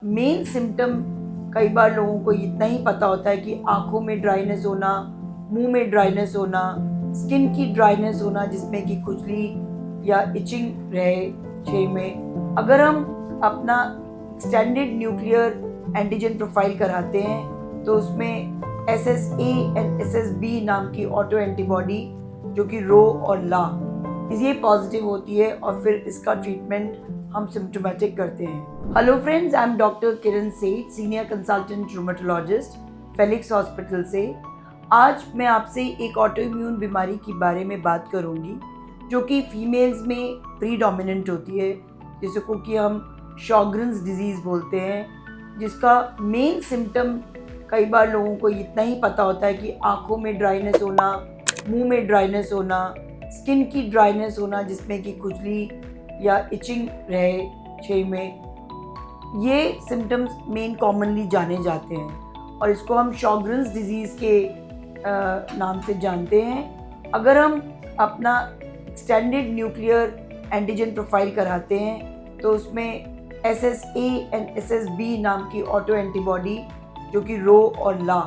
Main symptom कई बार लोगों को इतना ही पता होता है कि आँखों में ड्राइनेस होना, मुंह में ड्राइनेस होना, स्किन की ड्राइनेस होना जिसमें कि खुजली या इचिंग रहे शरीर में। अगर हम अपना एक्सटेंडेड न्यूक्लियर एंटीजन प्रोफाइल कराते हैं तो उसमें SSA और SSB नाम की ऑटो एंटीबॉडी जो कि रो और ला ये पॉजिटिव होती है और फिर इसका ट्रीटमेंट हम सिम्टोमेटिक करते हैं। Hello friends, I am doctor Kiran Seth, senior consultant rheumatologist, Felix hospital से। आज मैं आपसे एक ऑटो इम्यून बीमारी के बारे में बात करूंगी जो कि फीमेल्स में प्रीडोमिनेंट होती है, जिसको कि हम शॉग्रेन्स डिजीज़ बोलते हैं, जिसका मेन सिम्टम कई बार लोगों को इतना ही पता होता है कि आँखों में ड्राइनेस होना, मुंह में ड्राइनेस होना, स्किन की ड्राइनेस होना जिसमें कि खुजली या इचिंग रहे शरीर में। ये सिम्टम्स मेन कॉमनली जाने जाते हैं और इसको हम शॉग्रेन्स डिजीज़ के नाम से जानते हैं। अगर हम अपना एक्सटेंडेड न्यूक्लियर एंटीजन प्रोफाइल कराते हैं तो उसमें SSA और SSB नाम की ऑटो एंटीबॉडी जो कि रो और ला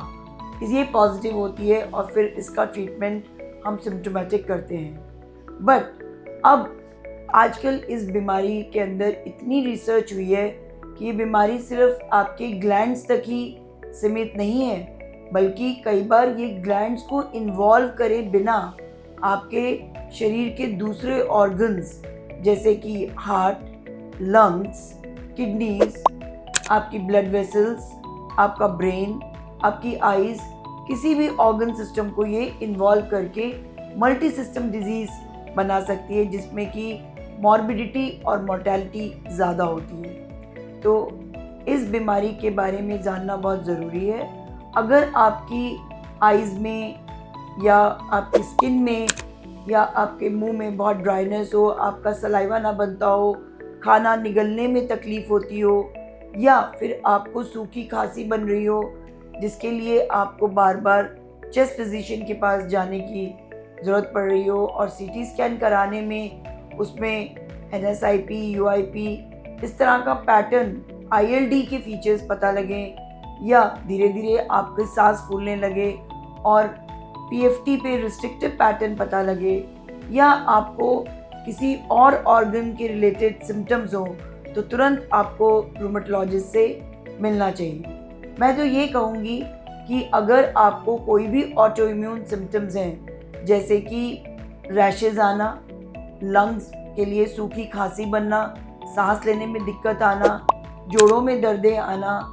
ये पॉजिटिव होती है और फिर इसका ट्रीटमेंट हम सिम्टोमेटिक करते हैं। बट अब आजकल इस बीमारी के अंदर इतनी रिसर्च हुई है कि ये बीमारी सिर्फ आपके ग्लैंड्स तक ही सीमित नहीं है, बल्कि कई बार ये ग्लैंड्स को इन्वॉल्व करे बिना आपके शरीर के दूसरे ऑर्गन्स जैसे कि हार्ट, लंग्स, किडनीज, आपकी ब्लड वेसल्स, आपका ब्रेन, आपकी आइज़, किसी भी ऑर्गन सिस्टम को ये इन्वॉल्व करके मल्टी सिस्टम डिजीज़ बना सकती है जिसमें कि मॉर्बिडिटी और मोर्टेलिटी ज़्यादा होती है। तो इस बीमारी के बारे में जानना बहुत ज़रूरी है। अगर आपकी आइज़ में या आपकी स्किन में या आपके मुंह में बहुत ड्राइनेस हो, आपका सलाइवा ना बनता हो, खाना निगलने में तकलीफ़ होती हो, या फिर आपको सूखी खांसी बन रही हो जिसके लिए आपको बार बार चेस्ट फिजिशियन के पास जाने की ज़रूरत पड़ रही हो और CT स्कैन कराने में उसमें NSIP, UIP इस तरह का पैटर्न, ILD के फीचर्स पता लगें, या धीरे धीरे आपके सांस फूलने लगे और PFT पे रिस्ट्रिक्टिव पैटर्न पता लगे, या आपको किसी और ऑर्गन के रिलेटेड सिम्टम्स हो तो तुरंत आपको रूमेटोलॉजिस्ट से मिलना चाहिए। मैं तो ये कहूँगी कि अगर आपको कोई भी ऑटो इम्यून सिम्टम्स हैं जैसे कि रैशेज़ आना, लंग्स के लिए सूखी खांसी बनना, सांस लेने में दिक्कत आना, जोड़ों में दर्दें आना,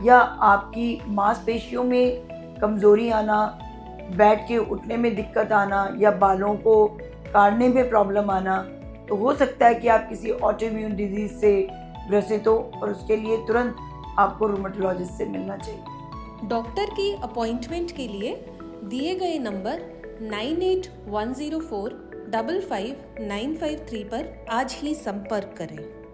या आपकी मांसपेशियों में कमज़ोरी आना, बैठ के उठने में दिक्कत आना, या बालों को काटने में प्रॉब्लम आना, तो हो सकता है कि आप किसी ऑटो इम्यून डिजीज़ से ग्रसित हो और उसके लिए तुरंत आपको रूमेटोलॉजिस्ट से मिलना चाहिए। डॉक्टर की अपॉइंटमेंट के लिए दिए गए नंबर 9810455953 पर आज ही संपर्क करें।